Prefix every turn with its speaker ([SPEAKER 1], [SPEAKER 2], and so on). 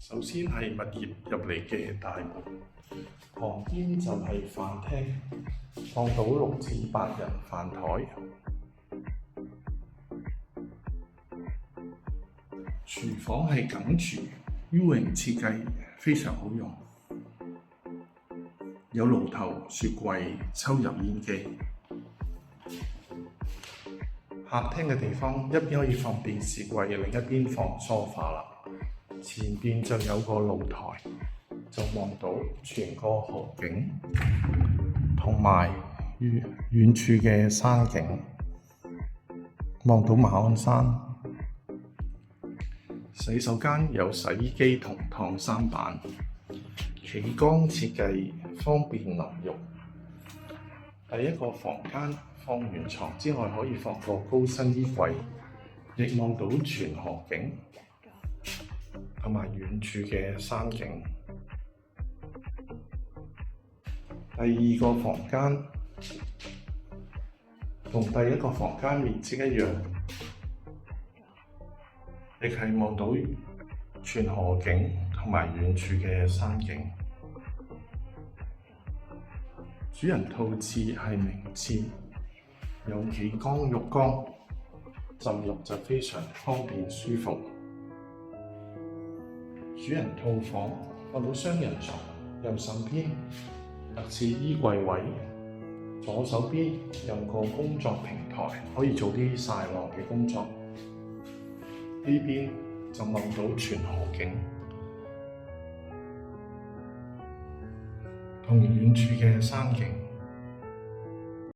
[SPEAKER 1] 首先係物業入嚟嘅大門，旁邊就係飯廳，放到6至8人飯枱。廚房係梗廚 ，U 型設計非常好用，有爐頭、雪櫃、抽油煙機。客廳嘅地方，一邊可以放電視櫃，另一邊放梳化啦。前邊就有個露台，就望到全個河景，同埋遠處嘅山景，望到馬鞍山。洗手間有洗衣機同燙衫板，企缸設計方便淋浴。第一個房間放完床之外，可以放個高身衣櫃，亦望到全河景同埋遠處嘅山景。第二個房間同第一個房間面積一樣，亦係望到全河景同埋遠處嘅山景。主人套廁係明廁，有企缸、浴缸，浸浴就非常方便舒服。主人套房放到雙人床，右手邊特設衣櫃位，左手邊有個工作平台，可以做啲曬浪嘅工作。呢邊就望到全河景同遠處嘅山景。